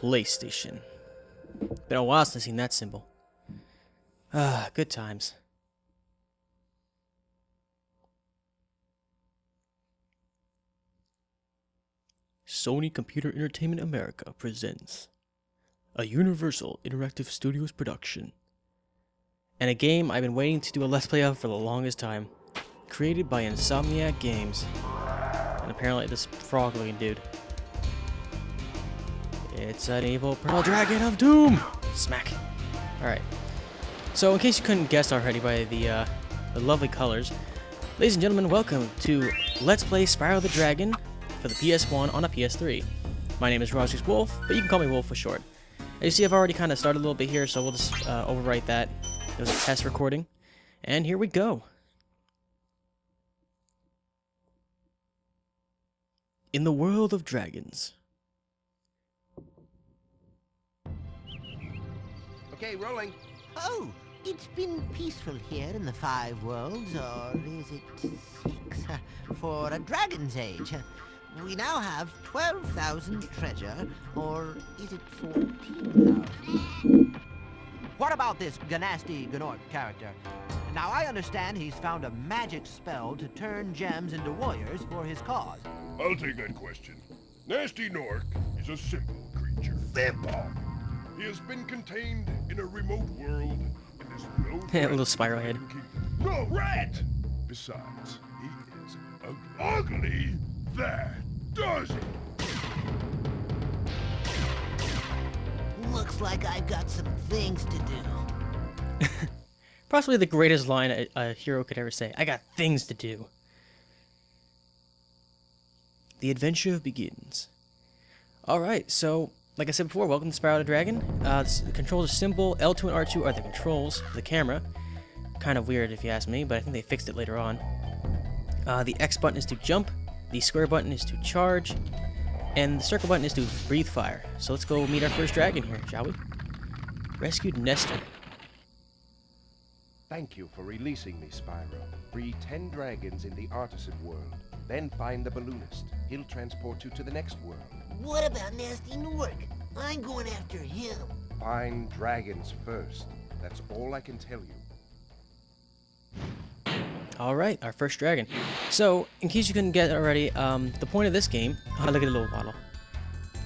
PlayStation. Been a while since I've seen that symbol. Ah, good times. Sony Computer Entertainment America presents a Universal Interactive Studios production. And a game I've been waiting to do a Let's Play of for the longest time. Created by Insomniac Games. And apparently this frog-looking dude. It's an evil purple dragon of doom! Smack. Alright. So in case you couldn't guess already by the lovely colors, ladies and gentlemen, welcome to Let's Play Spyro the Dragon for the PS1 on a PS3. My name is Rogers Wolf, but you can call me Wolf for short. As you see, I've already kind of started a little bit here, so we'll just overwrite that. It was a test recording. And here we go. In the world of dragons. Okay, rolling. Oh, it's been peaceful here in the Five Worlds, or is it 6? For a dragon's age. We now have 12,000 treasure, or is it 14,000? What about this Ganasty Gnork character? Now, I understand he's found a magic spell to turn gems into warriors for his cause. I'll take that question. Nasty Nork is a simple creature. Simple! He has been contained in a remote world and is no threat Little Spyro head. to the kingdom. No rat! Besides, he is ugly. That does it! Looks like I've got some things to do. Possibly the greatest line a hero could ever say. I got things to do. The adventure begins. Alright, so, like I said before, welcome to Spyro the Dragon. The controls are simple. L2 and R2 are the controls for the camera. Kind of weird if you ask me, but I think they fixed it later on. The X button is to jump. The square button is to charge. And the circle button is to breathe fire. So let's go meet our first dragon here, shall we? Rescued Nestor. Thank you for releasing me, Spyro. Free 10 dragons in the artisan world. Then find the balloonist. He'll transport you to the next world. What about Nasty Nork? I'm going after him. Find dragons first. That's all I can tell you. Alright, our first dragon. So, in case you couldn't get it already, the point of this game... Oh, look at the little bottle.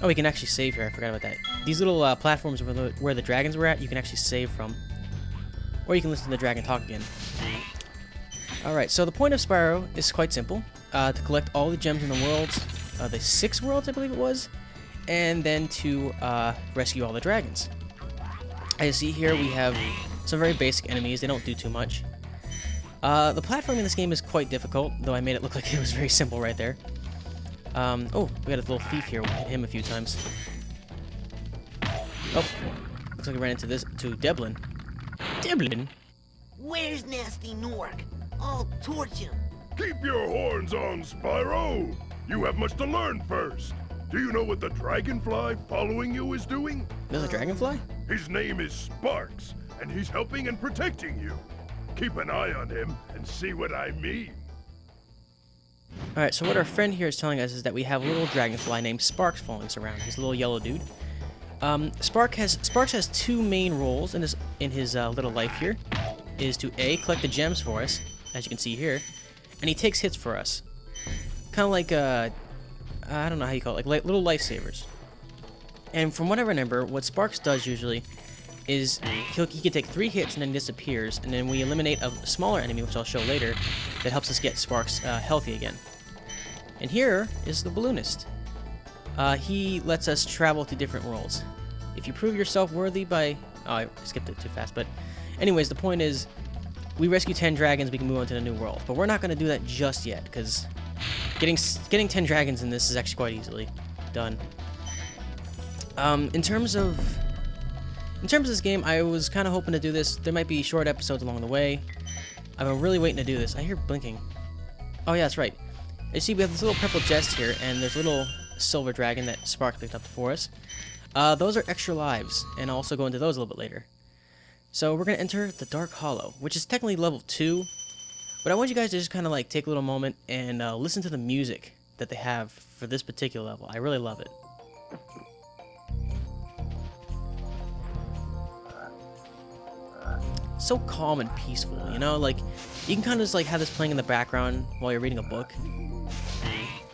Oh, we can actually save here. I forgot about that. These little platforms where the dragons were at, you can actually save from. Or you can listen to the dragon talk again. Alright, so the point of Spyro is quite simple. To collect all the gems in the worlds. The 6 worlds, I believe it was. And then to rescue all the dragons. As you see here, we have some very basic enemies. They don't do too much. The platform in this game is quite difficult, though I made it look like it was very simple right there. Oh, we got a little thief here. We'll hit him a few times. Oh, looks like I ran into to Devlin. Devlin? Where's Nasty Nork? I'll torch him. Keep your horns on, Spyro! You have much to learn first. Do you know what the dragonfly following you is doing? There's a dragonfly? His name is Sparks, and he's helping and protecting you. Keep an eye on him and see what I mean. Alright, so what our friend here is telling us is that we have a little dragonfly named Sparks following us around. He's a little yellow dude. Sparks has 2 main roles in his little life here. Is to A, collect the gems for us, as you can see here, and he takes hits for us. Kind of like, I don't know how you call it, like little lifesavers. And from what I remember, what Sparks does usually is he can take 3 hits and then disappears, and then we eliminate a smaller enemy, which I'll show later, that helps us get Sparks healthy again. And here is the balloonist. He lets us travel to different worlds. If you prove yourself worthy by... Oh, I skipped it too fast, but... Anyways, the point is, we rescue 10 dragons, we can move on to the new world. But we're not going to do that just yet, because getting 10 dragons in this is actually quite easily done. In terms of this game, I was kind of hoping to do this. There might be short episodes along the way. I've been really waiting to do this. I hear blinking. Oh yeah, that's right. You see, we have this little purple chest here, and there's a little silver dragon that Spark picked up for us. Those are extra lives, and I'll also go into those a little bit later. So we're going to enter the Dark Hollow, which is technically level 2, but I want you guys to just kind of like take a little moment and listen to the music that they have for this particular level. I really love it. so calm and peaceful, you know? Like, you can kind of just like have this playing in the background while you're reading a book.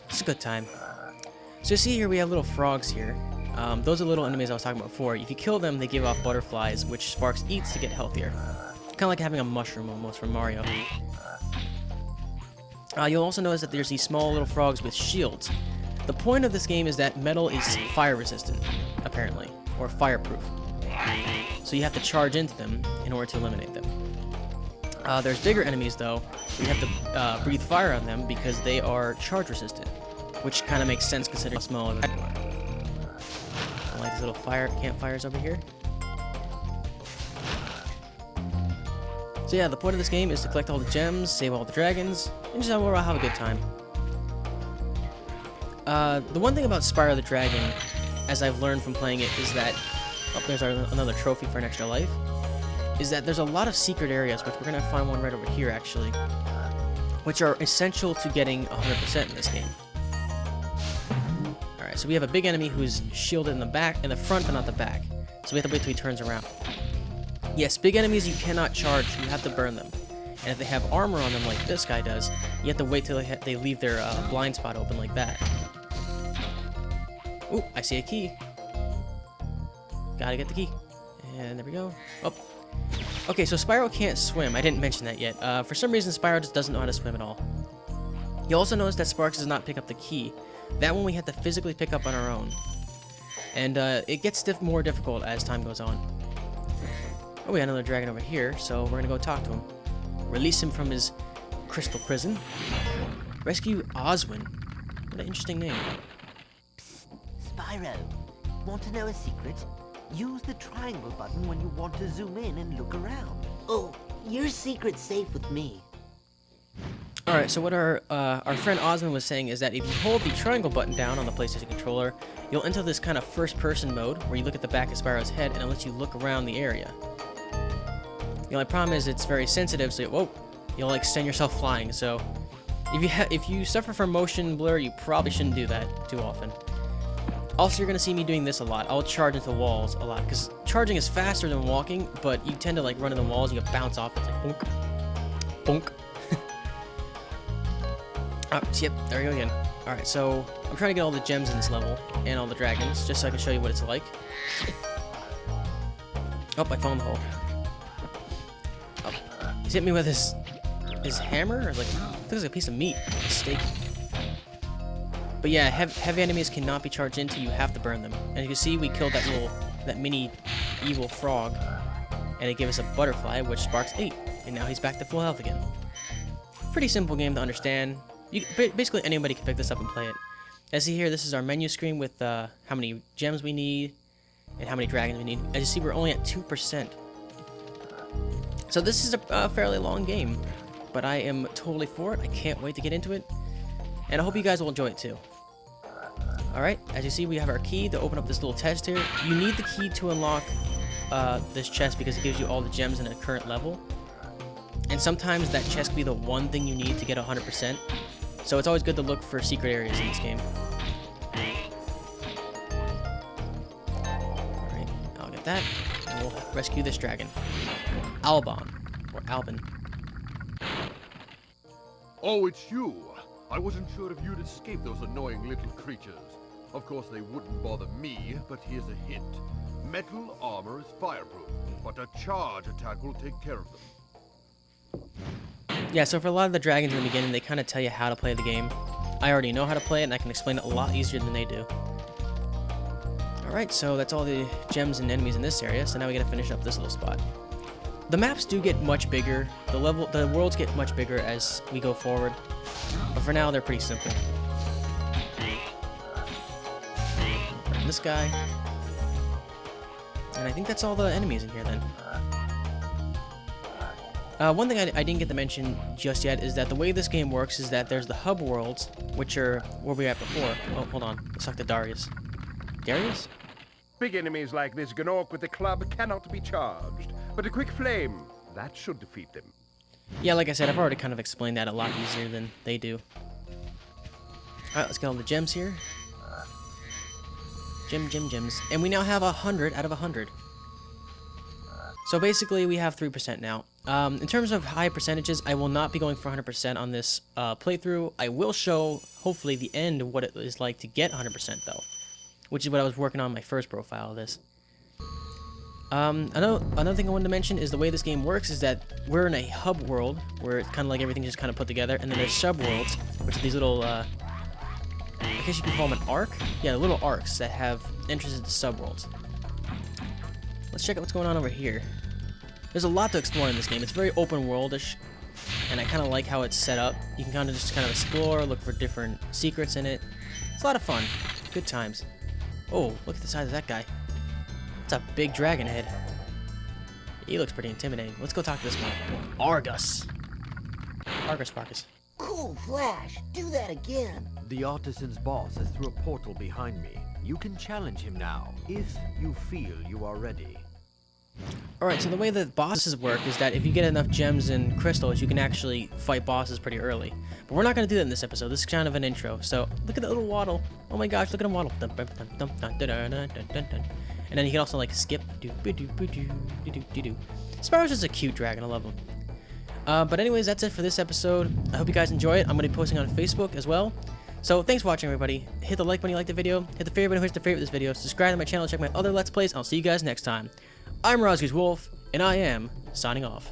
It's a good time. So you see here we have little frogs here. Those are little enemies I was talking about before. If you kill them, they give off butterflies, which Sparks eats to get healthier. Kind of like having a mushroom almost from Mario. You'll also notice that there's these small little frogs with shields. The point of this game is that metal is fire resistant, apparently, or fireproof. So you have to charge into them in order to eliminate them. There's bigger enemies though. You have to breathe fire on them because they are charge resistant, which kind of makes sense considering how small they are. I like these little fire campfires over here. So yeah, the point of this game is to collect all the gems, save all the dragons, and just overall have a good time. The one thing about Spyro the Dragon, as I've learned from playing it, is that... Oh, there's another trophy for an extra life. Is that there's a lot of secret areas, which we're going to find one right over here, actually, which are essential to getting 100% in this game. Alright, so we have a big enemy who's shielded in the front, but not the back. So we have to wait till he turns around. Yes, big enemies you cannot charge, you have to burn them. And if they have armor on them like this guy does, you have to wait till they leave their blind spot open like that. Ooh, I see a key. Gotta get the key. And there we go. Oh. Okay, so Spyro can't swim. I didn't mention that yet. For some reason, Spyro just doesn't know how to swim at all. You also notice that Sparks does not pick up the key. That one we have to physically pick up on our own. And it gets more difficult as time goes on. Oh, we got another dragon over here, so we're gonna go talk to him. Release him from his crystal prison. Rescue Oswin. What an interesting name. Spyro, want to know a secret? Use the triangle button when you want to zoom in and look around. Oh, your secret's safe with me. Alright, so what our friend Osmond was saying is that if you hold the triangle button down on the PlayStation controller, you'll enter this kind of first-person mode where you look at the back of Spyro's head and it lets you look around the area. The only problem is it's very sensitive, so you'll like send yourself flying. So if you suffer from motion blur, you probably shouldn't do that too often. Also, you're gonna see me doing this a lot. I'll charge into walls a lot because charging is faster than walking, but you tend to like run into walls, you bounce off. It's like bonk, bonk. Yep, there we go again. Alright, so I'm trying to get all the gems in this level and all the dragons, just so I can show you what it's like. Oh, I fell in the hole. Oh, he's hit me with his hammer, or like, it looks like a piece of meat, a steak. But yeah, heavy enemies cannot be charged into, you have to burn them. And you can see we killed that mini evil frog, and it gave us a butterfly, which Sparks ate, and now he's back to full health again. Pretty simple game to understand. Basically anybody can pick this up and play it. As you see here, this is our menu screen with how many gems we need and how many dragons we need. As you see, we're only at 2%. So this is a fairly long game, but I am totally for it. I can't wait to get into it, and I hope you guys will enjoy it too. Alright, as you see, we have our key to open up this little chest here. You need the key to unlock this chest because it gives you all the gems in a current level. And sometimes that chest can be the one thing you need to get 100%. So it's always good to look for secret areas in this game. Alright, I'll get that. And we'll rescue this dragon. Albon. Or Albin. Oh, it's you. I wasn't sure if you'd escape those annoying little creatures. Of course, they wouldn't bother me, but here's a hint. Metal armor is fireproof, but a charge attack will take care of them. Yeah, so for a lot of the dragons in the beginning, they kind of tell you how to play the game. I already know how to play it, and I can explain it a lot easier than they do. Alright, so that's all the gems and enemies in this area, so now we gotta finish up this little spot. The maps do get much bigger, the worlds get much bigger as we go forward, but for now they're pretty simple. Burn this guy. And I think that's all the enemies in here then. One thing I didn't get to mention just yet is that the way this game works is that there's the hub worlds, which are where we were at before. Oh, hold on. Let's talk to Darius. Darius? Big enemies like this Gnorc with the club cannot be charged, but a quick flame, that should defeat them. Yeah, like I said, I've already kind of explained that a lot easier than they do. Alright, let's get all the gems here. Gems. And we now have 100 out of 100. So basically, we have 3% now. In terms of high percentages, I will not be going for 100% on this playthrough. I will show, hopefully, the end of what it is like to get 100% though, which is what I was working on my first profile of this. Another thing I wanted to mention is the way this game works is that we're in a hub world where it's kind of like everything's just kind of put together, and then there's sub-worlds, which are these little, I guess you can call them an arc? Yeah, little arcs that have entrances to sub-worlds. Let's check out what's going on over here. There's a lot to explore in this game. It's very open worldish, and I kind of like how it's set up. You can kind of just explore, look for different secrets in it. It's a lot of fun. Good times. Oh, look at the size of that guy. It's a big dragon head. He looks pretty intimidating. Let's go talk to this one. Argus. Argus Parkus. Cool Flash, do that again. The artisan's boss is through a portal behind me. You can challenge him now, if you feel you are ready. Alright, so the way that bosses work is that if you get enough gems and crystals, you can actually fight bosses pretty early. But we're not going to do that in this episode. This is kind of an intro. So, look at that little waddle. Oh my gosh, look at him waddle. And then you can also, like, skip. Spyro's just a cute dragon. I love him. But anyways, that's it for this episode. I hope you guys enjoy it. I'm going to be posting on Facebook as well. So, thanks for watching, everybody. Hit the like button if you liked the video. Hit the favorite button if you hit the favorite this video. Subscribe to my channel. Check my other Let's Plays. I'll see you guys next time. I'm Rozzie's Wolf, and I am signing off.